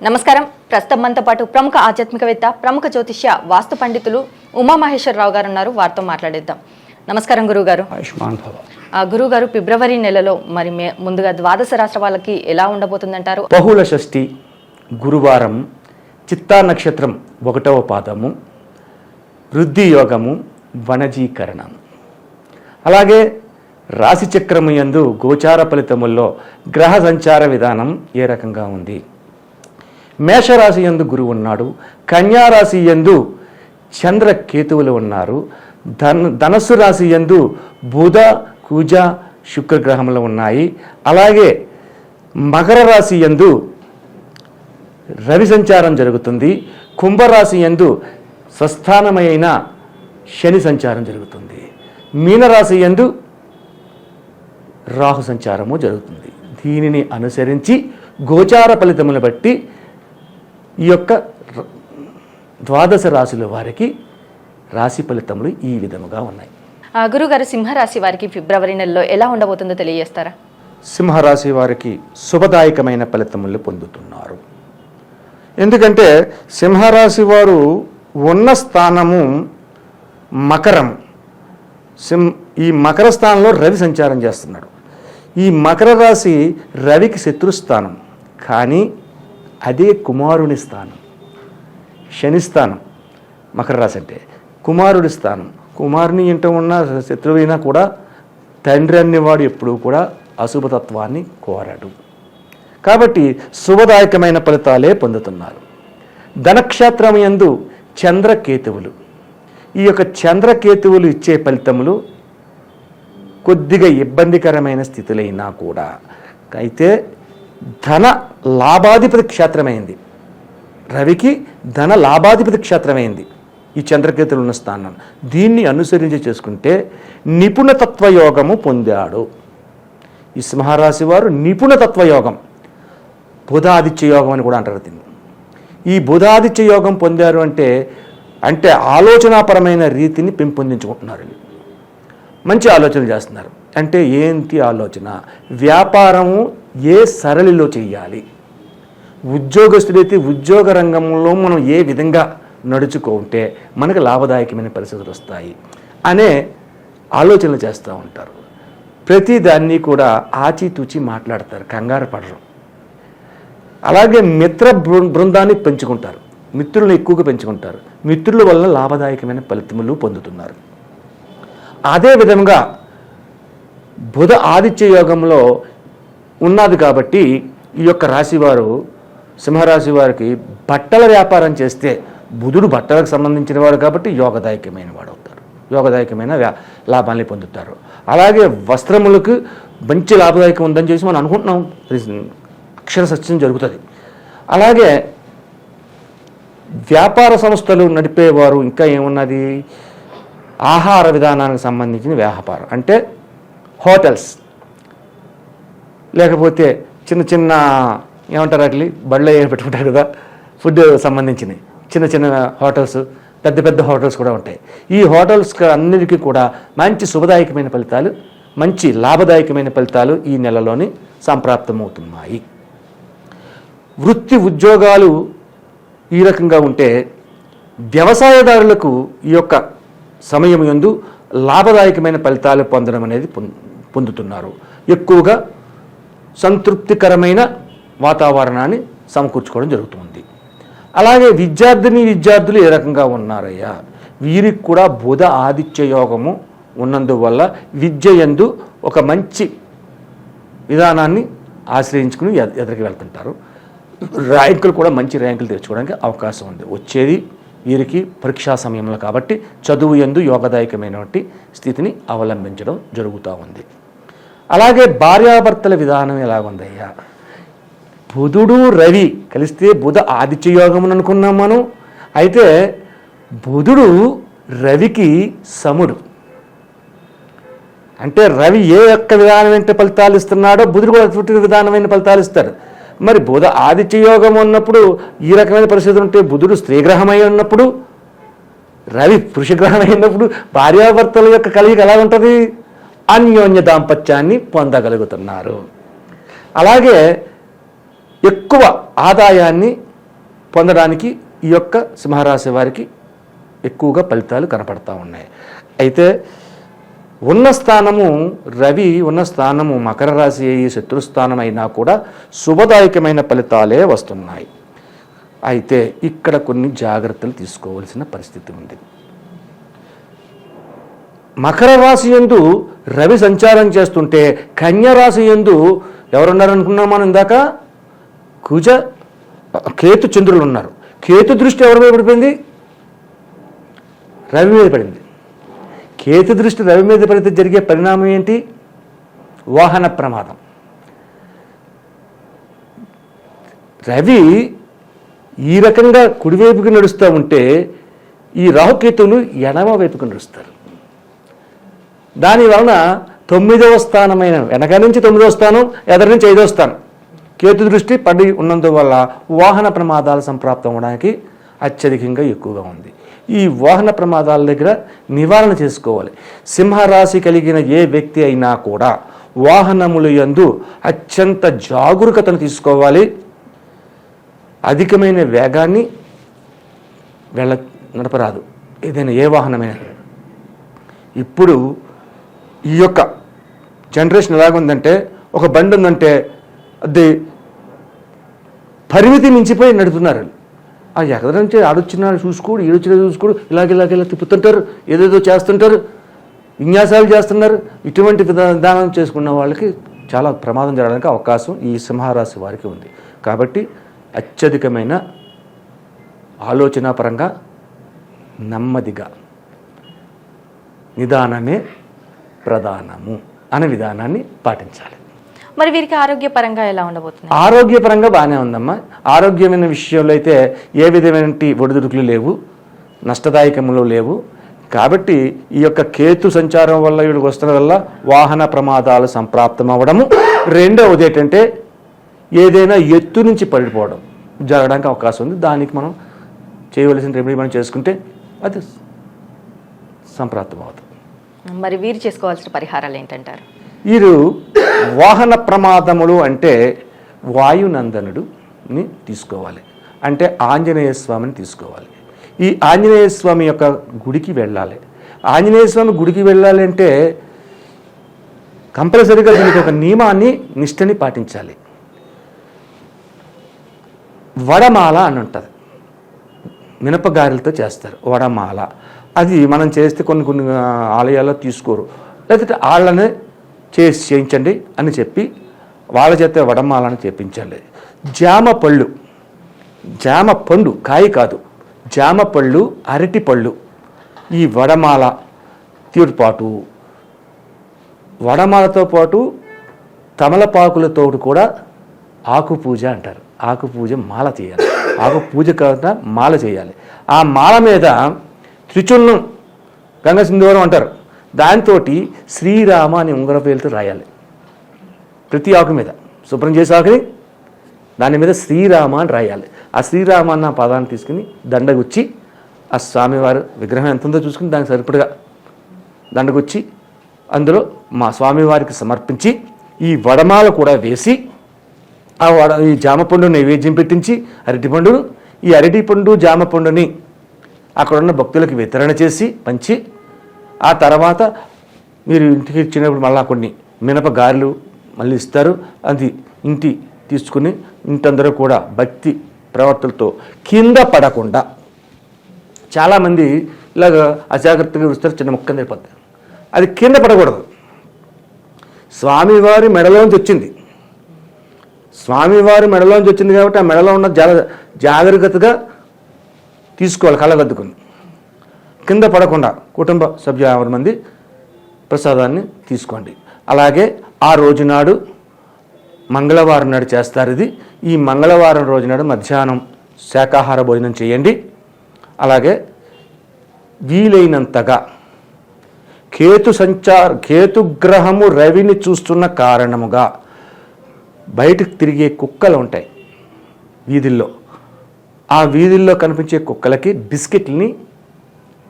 నమస్కారం. ప్రస్తుతం మనతో పాటు ప్రముఖ ఆధ్యాత్మికవేత్త, ప్రముఖ జ్యోతిష్య, వాస్తు పండితులు ఉమామహేశ్వరరావు గారు ఉన్నారు. వారితో మాట్లాడేద్దాం. నమస్కారం గురువుగారు. గురువుగారు, ఫిబ్రవరి నెలలో మరి ముందుగా ద్వాదశ రాష్ట్ర వాళ్ళకి ఎలా ఉండబోతుందంటారు? బహుళ షష్ఠి గురువారం, చిత్తా నక్షత్రం 1వ పాదము, వృద్ధి యోగము, వనజీకరణం. అలాగే రాశి చక్రము యందు గోచార ఫలితముల్లో గ్రహ సంచార విధానం ఏ రకంగా ఉంది? మేషరాశి యందు గురువు ఉన్నాడు, కన్యారాశి యందు చంద్ర కేతువులు ఉన్నారు, ధనస్సు రాశి యందు బుధ కుజ శుక్రగ్రహములు ఉన్నాయి. అలాగే మకర రాశి యందు రవి సంచారం జరుగుతుంది, కుంభరాశి యందు స్వస్థానమైన శని సంచారం జరుగుతుంది, మీనరాశి యందు రాహు సంచారము జరుగుతుంది. దీనిని అనుసరించి గోచార ఫలితములను బట్టి ఈ యొక్క ద్వాదశ రాశుల వారికి రాశి ఫలితములు ఈ విధముగా ఉన్నాయి. గురుగారు, సింహరాశి వారికి ఫిబ్రవరి నెలలో ఎలా ఉండబోతుందో తెలియజేస్తారా? సింహరాశి వారికి శుభదాయకమైన ఫలితములు పొందుతున్నారు. ఎందుకంటే సింహరాశి వారు ఉన్న స్థానము మకరం. ఈ మకర స్థానంలో రవి సంచారం చేస్తున్నాడు. ఈ మకర రాశి రవికి శత్రుస్థానం, కానీ అదే కుమారుని స్థానం, శని స్థానం. మకర రాశి అంటే కుమారుడి స్థానం. కుమారుని ఇంట ఉన్న శత్రువైనా కూడా తండ్రి అనేవాడు ఎప్పుడూ కూడా అశుభతత్వాన్ని కోరాడు. కాబట్టి శుభదాయకమైన ఫలితాలే పొందుతున్నారు. ధనక్షేత్రం యందు చంద్రకేతువులు. ఈ యొక్క చంద్రకేతువులు ఇచ్చే ఫలితములు కొద్దిగా ఇబ్బందికరమైన స్థితులైనా కూడా, అయితే ధన లాభాధిపతి క్షేత్రమైంది. రవికి ధన లాభాధిపతి క్షేత్రమైంది ఈ చంద్రకేతులు ఉన్న స్థానం. దీన్ని అనుసరించి చేసుకుంటే నిపుణతత్వయోగము పొందాడు ఈ సింహరాశి వారు. నిపుణతత్వయోగం, బుధాదిత్య యోగం అని కూడా అంటారు దీన్ని. ఈ బుధాదిత్య యోగం పొందారు అంటే ఆలోచనాపరమైన రీతిని పెంపొందించుకుంటున్నారు. మంచి ఆలోచనలు చేస్తున్నారు. అంటే ఏంటి ఆలోచన? వ్యాపారము ఏ సరళిలో చేయాలి, ఉద్యోగస్తుడైతే ఉద్యోగ రంగంలో మనం ఏ విధంగా నడుచుకుంటే మనకు లాభదాయకమైన పరిస్థితులు వస్తాయి అనే ఆలోచనలు చేస్తూ ఉంటారు. ప్రతి దాన్ని కూడా ఆచితూచి మాట్లాడతారు, కంగారు పడరు. అలాగే మిత్ర బృందాన్ని పెంచుకుంటారు, మిత్రులను ఎక్కువగా పెంచుకుంటారు. మిత్రుల వల్ల లాభదాయకమైన ఫలితములు పొందుతున్నారు. అదే విధంగా బుధ ఆదిత్య యోగంలో ఉన్నది కాబట్టి ఈ యొక్క రాశివారు, సింహరాశి వారికి బట్టల వ్యాపారం చేస్తే, బుధుడు బట్టలకు సంబంధించిన వాడు కాబట్టి యోగదాయకమైన వాడు అవుతారు, యోగదాయకమైన లాభాన్ని పొందుతారు. అలాగే వస్త్రములకు మంచి లాభదాయకం ఉందని చేసి మనం అనుకుంటున్నాం, అక్షర సత్యం జరుగుతుంది. అలాగే వ్యాపార సంస్థలు నడిపేవారు ఇంకా ఏమున్నది? ఆహార విధానానికి సంబంధించిన వ్యాపారం అంటే హోటల్స్, లేకపోతే చిన్న చిన్న ఏమంటారు అట్లా బళ్ళ పెట్టుకుంటారు కదా, ఫుడ్ సంబంధించినవి చిన్న చిన్న హోటల్స్, పెద్ద పెద్ద హోటల్స్ కూడా ఉంటాయి. ఈ హోటల్స్ అన్నిటికీ కూడా మంచి శుభదాయకమైన ఫలితాలు, మంచి లాభదాయకమైన ఫలితాలు ఈ నెలలోని సంప్రాప్తమవుతున్నాయి. వృత్తి ఉద్యోగాలు ఈ రకంగా ఉంటే వ్యవసాయదారులకు ఈ యొక్క సమయం యందు లాభదాయకమైన ఫలితాలు పొందడం అనేది పొందుతున్నారు. ఎక్కువగా సంతృప్తికరమైన వాతావరణాన్ని సమకూర్చుకోవడం జరుగుతుంది. అలాగే విద్యార్థులు ఏ రకంగా ఉన్నారయ్యా? వీరికి కూడా బుధ ఆదిత్య యోగము ఉన్నందువల్ల విద్య యందు ఒక మంచి విధానాన్ని ఆశ్రయించుకుని ఎదురికి వెళ్తుంటారు. ర్యాంకులు కూడా మంచి ర్యాంకులు తెచ్చుకోవడానికి అవకాశం ఉంది. వచ్చేది వీరికి పరీక్షా సమయంలో కాబట్టి చదువు యందు యోగదాయకమైనటువంటి స్థితిని అవలంబించడం జరుగుతూ ఉంది. అలాగే భార్యాభర్తల విధానం ఎలాగుందయ్యా? బుధుడు రవి కలిస్తే బుధ ఆదిత్య యోగం అనుకున్నాం మనం. అయితే బుధుడు రవికి సముడు. అంటే రవి ఏ యొక్క విధానమైన ఫలితాలు ఇస్తున్నాడో బుధుడు కూడా అటువంటి విధానమైన ఫలితాలు ఇస్తాడు. మరి బుధ ఆదిత్య యోగం ఉన్నప్పుడు ఈ రకమైన పరిస్థితులు ఉంటే, బుధుడు స్త్రీగ్రహమై ఉన్నప్పుడు, రవి పురుషగ్రహమై ఉన్నప్పుడు భార్యాభర్తల యొక్క కలిగిక ఎలా ఉంటుంది? అన్యోన్య దాంపత్యాన్ని పొందగలుగుతున్నారు. అలాగే ఎక్కువ ఆదాయాన్ని పొందడానికి ఈ యొక్క సింహరాశి వారికి ఎక్కువగా ఫలితాలు కనపడతా ఉన్నాయి. అయితే ఉన్న స్థానము రవి ఉన్న స్థానము మకర రాశి అయ్యి శత్రుస్థానం అయినా కూడా శుభదాయకమైన ఫలితాలే వస్తున్నాయి. అయితే ఇక్కడ కొన్ని జాగ్రత్తలు తీసుకోవాల్సిన పరిస్థితి ఉంది. మకర రాశి యందు రవి సంచారం చేస్తుంటే కన్యా రాశి యందు ఎవరున్నారనుకున్నాం మనం ఇందాక? కుజ కేతు చంద్రులు ఉన్నారు. కేతు దృష్టి ఎవరి మీద పడిపోయింది? రవి మీద పడింది. కేతు దృష్టి రవి మీద పడితే జరిగే పరిణామం ఏంటి? వాహన ప్రమాదం. రవి ఈ రకంగా కుడివైపుకి నడుస్తూ ఉంటే ఈ రాహుకేతువులు ఎడమ వైపుకు నడుస్తారు. దానివలన 9వ స్థానమైన వెనక నుంచి 9వ స్థానం, ఎదరి నుంచి 5వ స్థానం కేతు దృష్టి పడి ఉన్నందువల్ల వాహన ప్రమాదాలు సంప్రాప్తం అవడానికి అత్యధికంగా ఎక్కువగా ఉంది. ఈ వాహన ప్రమాదాల దగ్గర నివారణ చేసుకోవాలి. సింహరాశి కలిగిన ఏ వ్యక్తి అయినా కూడా వాహనముల యందు అత్యంత జాగరూకతను తీసుకోవాలి. అధికమైన వేగాన్ని నడపరాదు. ఏదైనా ఏ వాహనమైనా. ఇప్పుడు ఈ యొక్క జనరేషన్ ఎలాగుందంటే, ఒక బండి ఉందంటే అది పరిమితి మించిపోయి నడుపుతున్నారు. ఆ ఎక్కడి నుంచి ఆడొచ్చినాడు చూసుకోడు, ఈడొచ్చినా చూసుకోడు, ఇలాగ తిప్పుతుంటారు, ఏదేదో చేస్తుంటారు, విన్యాసాలు చేస్తున్నారు. ఇటువంటి విధానం చేసుకున్న వాళ్ళకి చాలా ప్రమాదం జరగడానికి అవకాశం ఈ సింహరాశి వారికి ఉంది. కాబట్టి అత్యధికమైన ఆలోచనాపరంగా నెమ్మదిగా నిదానమే ప్రధానము అనే విధానాన్ని పాటించాలి. మరి వీరికి ఆరోగ్యపరంగా ఎలా ఉండబోతుంది? ఆరోగ్యపరంగా బాగానే ఉందమ్మా. ఆరోగ్యమైన విషయంలో అయితే ఏ విధమైన ఒడిదుడుకులు లేవు, నష్టదాయకములు లేవు. కాబట్టి ఈ యొక్క కేతు సంచారం వల్ల వీడికి వస్తున్న వల్ల వాహన ప్రమాదాలు సంప్రాప్తం అవ్వడము. రెండవది ఏంటంటే ఏదైనా ఎత్తు నుంచి పడిపోవడం జరగడానికి అవకాశం ఉంది. దానికి మనం చేయవలసిన రెమెడీ మనం చేసుకుంటే అది సంప్రాప్తం అవుతుంది. మరి వీరు చేసుకోవాల్సిన పరిహారాలు ఏంటంటారు? వీరు వాహన ప్రమాదములు అంటే వాయునందనుడిని తీసుకోవాలి, అంటే ఆంజనేయ స్వామిని తీసుకోవాలి. ఈ ఆంజనేయ స్వామి యొక్క గుడికి వెళ్ళాలి. ఆంజనేయ స్వామి గుడికి వెళ్ళాలి అంటే కంపల్సరీగా దీనికి ఒక నియమాన్ని, నిష్టని పాటించాలి. వడమాల అని ఉంటుంది, మినపగారెలతో చేస్తారు వడమాల. అది మనం చేస్తే కొన్ని ఆలయాల్లో తీసుకోరు, లేకపోతే వాళ్ళనే చేయించండి అని చెప్పి వాళ్ళ చేత వడమాలని చేయించండి. జామ పండు కాయ కాదు, జామ పళ్ళు, అరటి పళ్ళు, ఈ వడమాల తీరుపాటు, వడమాలతో పాటు తమలపాకులతో కూడా ఆకు పూజ అంటారు. ఆకు పూజ మాల చేయాలి. ఆకు పూజ కాకుండా మాల చేయాలి. ఆ మాల మీద త్రిచున్నం, గంగ సింధూరం అంటారు, దాంతో శ్రీరామ అని ఉంగరపేలుతో రాయాలి. ప్రతి ఆకు మీద శుభ్రం చేసే ఆకుని దాని మీద శ్రీరామ అని రాయాలి. ఆ శ్రీరామ అన్న పదాన్ని తీసుకుని దండగుచ్చి ఆ స్వామివారు విగ్రహం ఎంత ఉందో చూసుకుని దానికి సరిపడగా దండగుచ్చి అందులో మా స్వామివారికి సమర్పించి ఈ వడమాల కూడా వేసి ఈ జామపండు నైవేద్యం పెట్టించి అరటిపండును, ఈ అరటిపండు జామపండుని అక్కడున్న భక్తులకు వితరణ చేసి పంచి ఆ తర్వాత మీరు ఇంటికి ఇచ్చినప్పుడు మళ్ళా కొన్ని మినపగారెలు మళ్ళీ ఇస్తారు. అది ఇంటి తీసుకుని ఇంటందరూ కూడా భక్తి ప్రవర్తనతో కింద పడకుండా, చాలామంది ఇలాగ అజాగ్రత్తగా వస్తారు, చిన్న ముక్క అయిపోతారు. అది కింద పడకూడదు. స్వామివారి మెడలోంచి వచ్చింది, స్వామివారి మెడలోంచి వచ్చింది కాబట్టి ఆ మెడలో ఉన్న జాగ్రత్తగా తీసుకోవాలి. కళ్ళగద్దుకుని కింద పడకుండా కుటుంబ సభ్యులు 50 మంది ప్రసాదాన్ని తీసుకోండి. అలాగే ఆ రోజునాడు మంగళవారం నాడు చేస్తారు. ఇది ఈ మంగళవారం రోజునాడు మధ్యాహ్నం శాకాహార భోజనం చేయండి. అలాగే వీలైనంతగా కేతుగ్రహము రవిని చూస్తున్న కారణముగా బయటకు తిరిగే కుక్కలు ఉంటాయి వీధుల్లో. ఆ వీధుల్లో కనిపించే కుక్కలకి బిస్కెట్లని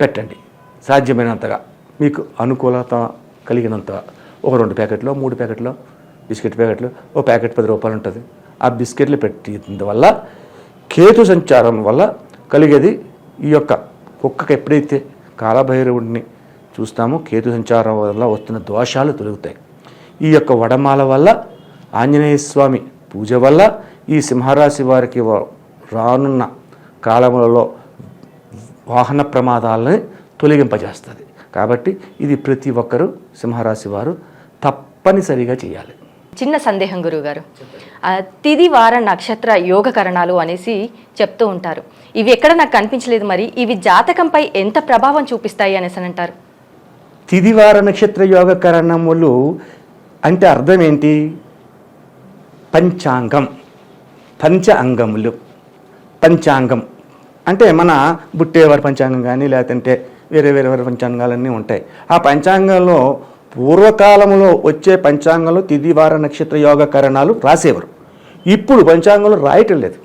పెట్టండి. సాధ్యమైనంతగా మీకు అనుకూలత కలిగినంత ఒక 2 ప్యాకెట్లు 3 ప్యాకెట్లు బిస్కెట్ ప్యాకెట్లు, ఓ ప్యాకెట్ 10 రూపాయలు ఉంటుంది. ఆ బిస్కెట్లు పెట్టిన వల్ల కేతు సంచారం వల్ల కలిగేది ఈ యొక్క కుక్కకి ఎప్పుడైతే కాలభైరవుడిని చూస్తామో కేతు సంచారం వల్ల వస్తున్న దోషాలు తొలగుతాయి. ఈ యొక్క వడమాల వల్ల ఆంజనేయ స్వామి పూజ వల్ల ఈ సింహరాశి వారికి రానున్న కాలములలో వాహన ప్రమాదాలని తొలగింపజేస్తుంది. కాబట్టి ఇది ప్రతి ఒక్కరూ సింహరాశి వారు తప్పనిసరిగా చేయాలి. చిన్న సందేహం గురువుగారు, తిది వార నక్షత్ర యోగకరణాలు అనేసి చెప్తూ ఉంటారు. ఇవి ఎక్కడ నాకు కనిపించలేదు, మరి ఇవి జాతకంపై ఎంత ప్రభావం చూపిస్తాయి అనేసి అంటారు? తిదివార నక్షత్ర యోగకరణములు అంటే అర్థం ఏంటి? పంచాంగం, పంచ అంగములు. పంచాంగం అంటే మన బుట్టేవారి పంచాంగం కానీ లేదంటే వేరే వేరే వేరే పంచాంగాలన్నీ ఉంటాయి. ఆ పంచాంగంలో పూర్వకాలంలో వచ్చే పంచాంగంలో తిదివార నక్షత్ర యోగకరణాలు రాసేవారు. ఇప్పుడు పంచాంగంలో రాయటం లేదు.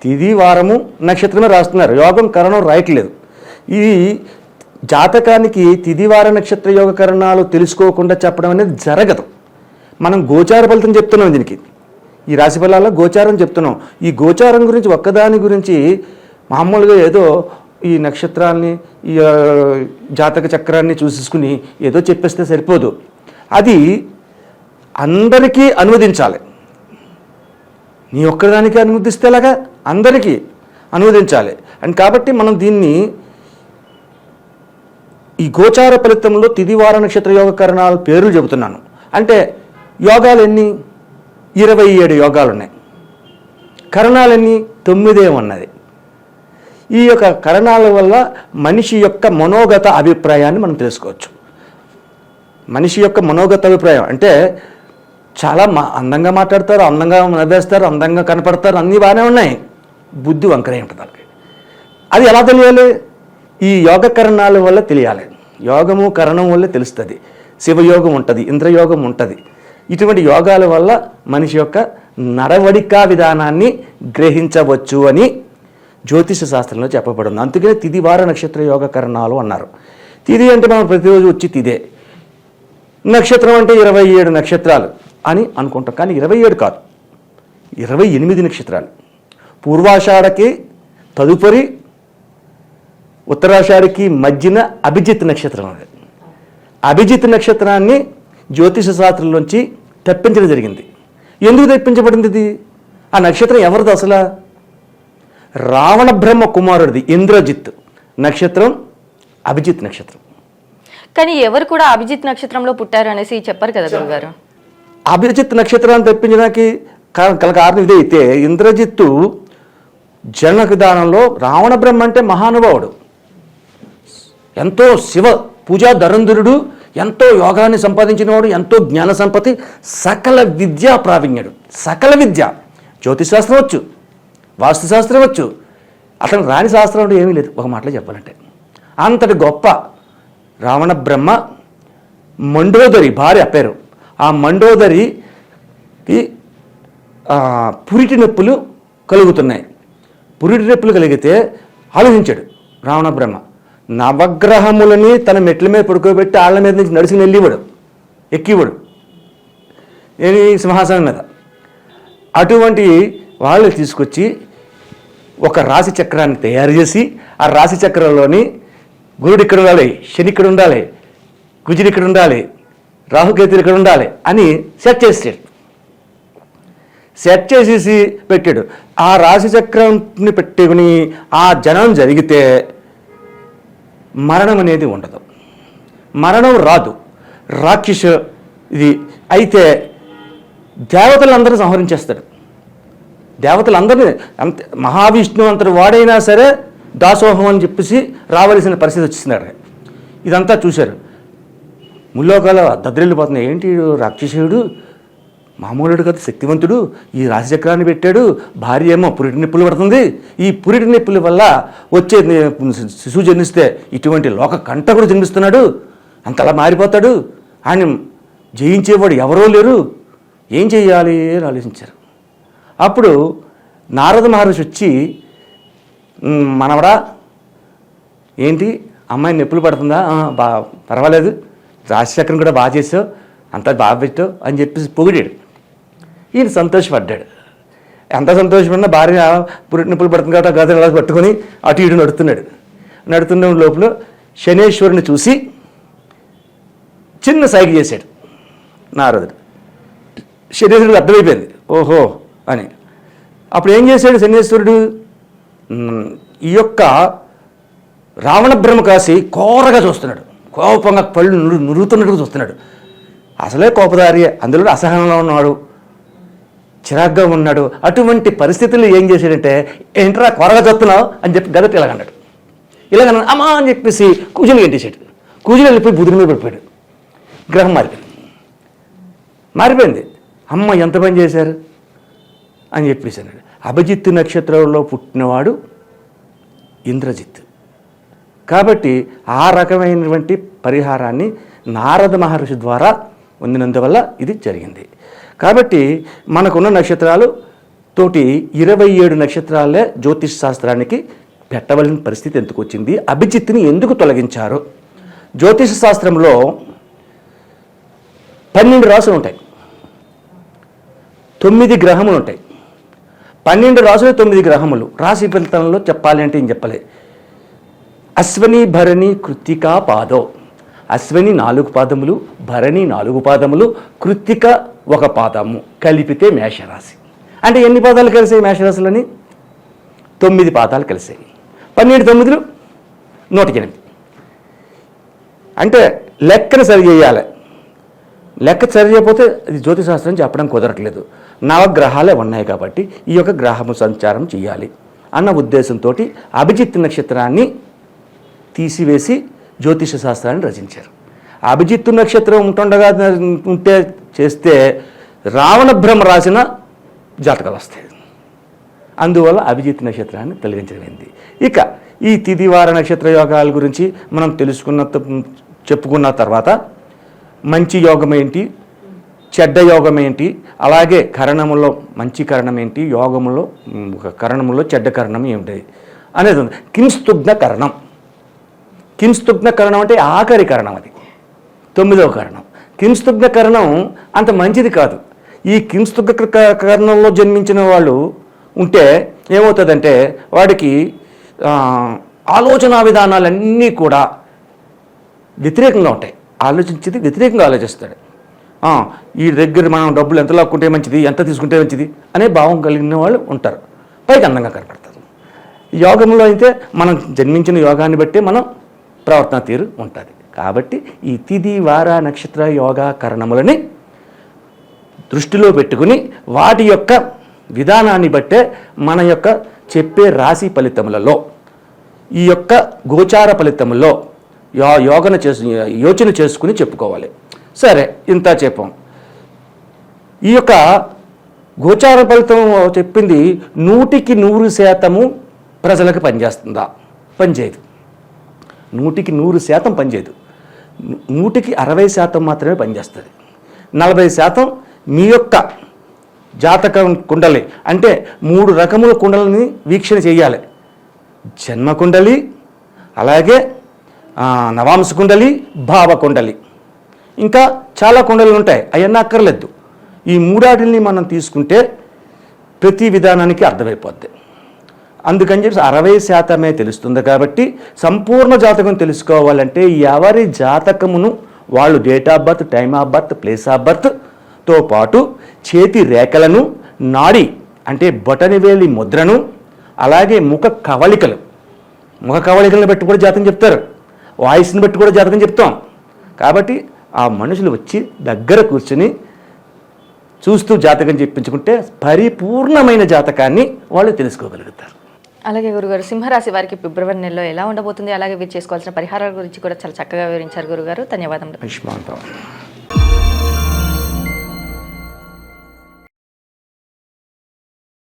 తిది వారము నక్షత్రమే రాస్తున్నారు, యోగం కరణం రాయట్లేదు. ఈ జాతకానికి తిదివార నక్షత్ర యోగకరణాలు తెలుసుకోకుండా చెప్పడం అనేది జరగదు. మనం గోచార ఫలితం చెప్తున్నాం, దీనికి ఈ రాశి ఫలాల్లో గోచారం చెప్తున్నాం. ఈ గోచారం గురించి ఒక్కదాని గురించి మామూలుగా ఏదో ఈ నక్షత్రాన్ని ఈ జాతక చక్రాన్ని చూసేసుకుని ఏదో చెప్పేస్తే సరిపోదు. అది అందరికీ అనువదించాలి. నీ ఒక్కదానికి అనువదిస్తే లాగా అందరికీ అనువదించాలి. అండ్ కాబట్టి మనం దీన్ని ఈ గోచార ఫలితంలో తిదివార నక్షత్ర యోగకరణాల పేర్లు చెబుతున్నాను. అంటే యోగాలు ఎన్ని? 27 యోగాలు ఉన్నాయి. కరణాలు ఎన్ని? 9 ఉన్నది. ఈ యొక్క కరణాల వల్ల మనిషి యొక్క మనోగత అభిప్రాయాన్ని మనం తెలుసుకోవచ్చు. మనిషి యొక్క మనోగత అభిప్రాయం అంటే చాలా అందంగా మాట్లాడతారు, అందంగా నవ్వేస్తారు, అందంగా కనపడతారు, అన్నీ బాగానే ఉన్నాయి. బుద్ధి వంకరే ఉంటుంది వాళ్ళకి. అది ఎలా తెలియాలి? ఈ యోగకరణాల వల్ల తెలియాలి. యోగము కరణం వల్ల తెలుస్తుంది. శివయోగం ఉంటుంది, ఇంద్రయోగం ఉంటుంది. ఇటువంటి యోగాల వల్ల మనిషి యొక్క నడవడికా విధానాన్ని గ్రహించవచ్చు అని జ్యోతిష శాస్త్రంలో చెప్పబడింది. అందుకనే తిదివార నక్షత్ర యోగకరణాలు అన్నారు. తిది అంటే మనం ప్రతిరోజు వచ్చి తిదే. నక్షత్రం అంటే 27 నక్షత్రాలు అని అనుకుంటాం. కానీ 27 కాదు, 28 నక్షత్రాలు. పూర్వాషాఢకి తదుపరి ఉత్తరాషాఢకి మధ్యన అభిజిత్ నక్షత్రం. అది అభిజిత్ నక్షత్రాన్ని జ్యోతిష శాస్త్రంలోంచి తప్పించడం జరిగింది. ఎందుకు తప్పించబడింది ఇది? ఆ నక్షత్రం ఎవరిది అసలు? రావణ బ్రహ్మ కుమారుడిది. ఇంద్రజిత్ నక్షత్రం అభిజిత్ నక్షత్రం. కానీ ఎవరు కూడా అభిజిత్ నక్షత్రంలో పుట్టారు అనేసి చెప్పారు కదా గురుగారు. అభిజిత్ నక్షత్రాన్ని తప్పించడానికి కారణం ఇదే. అయితే ఇంద్రజిత్తు జన్మ విధానంలో రావణ బ్రహ్మ అంటే మహానుభావుడు, ఎంతో శివ పూజా ధరంధరుడు, ఎంతో యోగాన్ని సంపాదించినవాడు, ఎంతో జ్ఞాన సంపత్తి, సకల విద్యా ప్రావీణ్యుడు. సకల విద్య, జ్యోతిశాస్త్రం వచ్చు, వాస్తుశాస్త్రం వచ్చు, అతను రాని శాస్త్రం అంటే ఏమీ లేదు ఒక మాటలో చెప్పాలంటే. అంతటి గొప్ప రావణ బ్రహ్మ మండోదరి భార్య పేరు. ఆ మండోదరికి పురిటి నొప్పులు కలుగుతున్నాయి. పురిటి నొప్పులు కలిగితే ఆలోచించాడు రావణ బ్రహ్మ. నవగ్రహములని తన మెట్ల మీద పడుకోబెట్టి ఆళ్ళ మీద నుంచి నడిచి వెళ్ళివాడు, ఎక్కివాడు ఏది సింహాసనం మీద. అటువంటి వాళ్ళు తీసుకొచ్చి ఒక రాశి చక్రాన్ని తయారు చేసి ఆ రాశి చక్రంలోని గురుడు ఇక్కడ ఉండాలి, శని ఇక్కడ ఉండాలి, కుజుడు ఇక్కడ ఉండాలి, రాహుకేతులు ఇక్కడ ఉండాలి అని సెట్ చేసేసి పెట్టాడు. ఆ రాశి చక్రాన్ని పెట్టుకుని ఆ జనం జరిగితే మరణం అనేది ఉండదు, మరణం రాదు. రాక్షస ఇది అయితే దేవతలందరూ సంహరించేస్తాడు. దేవతలందరినీ అంత మహావిష్ణువు అంతటి వాడైనా సరే దాసోహం అని చెప్పేసి రావలసిన పరిస్థితి వచ్చిస్తున్నాడు. ఇదంతా చూశారు. ముల్లోకాల దద్రెళ్ళిపోతున్నాయి. ఏంటి రాక్షసుడు మామూలుడు కదా, శక్తివంతుడు, ఈ రాశిచక్రాన్ని పెట్టాడు, భార్య ఏమో పురిటి నొప్పులు పడుతుంది, ఈ పురిటి నొప్పుల వల్ల వచ్చే శిశువు జన్మిస్తే ఇటువంటి లోక కంటకుడు జన్మిస్తున్నాడు, అంతలా మారిపోతాడు, ఆయన జయించేవాడు ఎవరో లేరు, ఏం చెయ్యాలి అని ఆలోచించారు. అప్పుడు నారద మహర్షి వచ్చి, మనవడా ఏంటి అమ్మాయి నొప్పులు పడుతుందా? పర్వాలేదు, రాశిచక్రం కూడా బాగా చేసావు, అంతా బాగా పెట్టావు అని చెప్పేసి పొగిడాడు. ఈయన సంతోషపడ్డాడు. ఎంత సంతోషమన్నా భార్య పురిటినొప్పులు పడుతుంది కాబట్టి గద ఇలా పట్టుకొని అటు ఇటు నడుతున్న లోపల శనేశ్వరుని చూసి చిన్న సైగ చేశాడు నారదుడు. శనేశ్వరుడికి అర్థమైపోయింది ఓహో అని. అప్పుడు ఏం చేశాడు శనేశ్వరుడు, ఈ యొక్క రావణ బ్రహ్మ కాసి కోరగా చూస్తున్నాడు, కోపంగా పళ్ళు నురుగుతున్నట్టుగా చూస్తున్నాడు. అసలే కోపదారి, అందులో అసహనంలో ఉన్నాడు, చిరాగ్గా ఉన్నాడు. అటువంటి పరిస్థితుల్లో ఏం చేశాడంటే ఏంట్రా కొరగా చూస్తున్నావు అని చెప్పి గదట ఇలాగన్నాడు. ఇలాగన్నాడు అమ్మా అని చెప్పేసి కూజలు గంటేశాడు. కూజలు వెళ్ళిపోయి బుధుడి మీద పడిపోయాడు. గ్రహం మారిపోయింది. అమ్మ ఎంత పని చేశారు అని చెప్పేసి అన్నాడు. అభిజిత్తు నక్షత్రంలో పుట్టినవాడు ఇంద్రజిత్ కాబట్టి ఆ రకమైనటువంటి పరిహారాన్ని నారద మహర్షి ద్వారా పొందినందువల్ల ఇది జరిగింది. కాబట్టి మనకున్న నక్షత్రాలు తోటి 27 నక్షత్రాలే జ్యోతిష్ శాస్త్రానికి పెట్టవలసిన పరిస్థితి ఎందుకు వచ్చింది, అభిజిత్తుని ఎందుకు తొలగించారు? జ్యోతిష శాస్త్రంలో 12 రాసులు ఉంటాయి, 9 గ్రహములు ఉంటాయి. 12 రాసులు 9 గ్రహములు. రాశి ఫలితంలో చెప్పాలి అంటే ఏం చెప్పలే. అశ్వని భరణి కృత్తికా పాదో. అశ్వని 4 పాదములు, భరణి 4 పాదములు, కృత్తిక 1 పాదము కలిపితే మేషరాశి. అంటే ఎన్ని పాదాలు కలిసాయి మేషరాశులని? 9 పాదాలు కలిసాయి. 12 9 108. అంటే లెక్కను సరి చేయాలి. లెక్క సరి చేయకపోతే అది జ్యోతిశాస్త్రం చెప్పడం కుదరట్లేదు. నవగ్రహాలే ఉన్నాయి కాబట్టి ఈ యొక్క గ్రహము సంచారం చేయాలి అన్న ఉద్దేశంతో అభిజిత్ నక్షత్రాన్ని తీసివేసి జ్యోతిష శాస్త్రాన్ని రచించారు. అభిజిత్తు నక్షత్రం ఉంటే చేస్తే రావణ బ్రహ్మ రాసిన జాతకాలు వస్తాయి. అందువల్ల అభిజిత్ నక్షత్రాన్ని తొలగించమైంది. ఇక ఈ తిథివార నక్షత్ర యోగాల గురించి మనం చెప్పుకున్న తర్వాత మంచి యోగం ఏంటి, చెడ్డ యోగం ఏంటి, అలాగే కరణములో మంచి కరణం ఏంటి, యోగములో కరణములో చెడ్డ కరణం ఏమిటి అనేది ఉంది. కింస్తుగ్న కరణం. కింస్తుగ్న కరణం అంటే ఆఖరి కరణం, అది 9వ కరణం. కింస్తుగ్న కరణం అంత మంచిది కాదు. ఈ కింస్తుగ్న కరణంలో జన్మించిన వాళ్ళు ఉంటే ఏమవుతుందంటే వాడికి ఆలోచన విధానాలన్నీ కూడా వ్యతిరేకంగా ఉంటాయి. ఆలోచించేది వ్యతిరేకంగా ఆలోచిస్తాడు. ఈ దగ్గర మనం డబ్బులు ఎంత లాక్కుంటే మంచిది, ఎంత తీసుకుంటే మంచిది అనే భావం కలిగిన వాళ్ళు ఉంటారు. పైకి అందంగా కనపడతారు. యోగంలో అయితే మనం జన్మించిన యోగాన్ని బట్టి మనం ప్రవర్తన తీరు ఉంటుంది. కాబట్టి ఈ తిథి వార నక్షత్ర యోగా కరణములని దృష్టిలో పెట్టుకుని వాటి యొక్క విధానాన్ని బట్టే మన యొక్క చెప్పే రాశి ఫలితములలో ఈ యొక్క గోచార ఫలితములో యోచన చేసుకుని చెప్పుకోవాలి. సరే, ఇంత చెప్పాం. ఈ యొక్క గోచార ఫలితం చెప్పింది 100% ప్రజలకు పనిచేస్తుందా? పనిచేయదు. 100% పనిచేయదు. 60% మాత్రమే పనిచేస్తుంది. 40% మీ యొక్క జాతకం కుండలి అంటే 3 రకముల కుండలని వీక్షణ చేయాలి. జన్మ కుండలి, అలాగే నవాంశ కుండలి, భావ కుండలి, ఇంకా చాలా కుండలు ఉంటాయి. అవన్నీ అక్కర్లేదు. ఈ 3 మనం తీసుకుంటే ప్రతి విధానానికి అర్థమైపోద్ది. అందుకని చెప్పి 60% తెలుస్తుంది. కాబట్టి సంపూర్ణ జాతకం తెలుసుకోవాలంటే ఎవరి జాతకమును వాళ్ళు date of birth, time of birth, place of బర్త్తో పాటు చేతి రేఖలను, నాడి అంటే బొటనవేలి ముద్రను, అలాగే ముఖ కవళికలను బట్టి కూడా జాతకం చెప్తారు. వాయిస్ని బట్టి కూడా జాతకం చెప్తాం. కాబట్టి ఆ మనుషులు వచ్చి దగ్గర కూర్చుని చూస్తూ జాతకం చెప్పించుకుంటే పరిపూర్ణమైన జాతకాన్ని వాళ్ళు తెలుసుకోగలుగుతారు. అలాగే గురుగారు, సింహరాశి వారికి ఫిబ్రవరి నెలలో ఎలా ఉండబోతుంది, అలాగే వీరు చేసుకోవాల్సిన పరిహారాల గురించి కూడా చాలా చక్కగా వివరించారు గురుగారు. ధన్యవాదములు. ఆయుష్మాన్ భవ.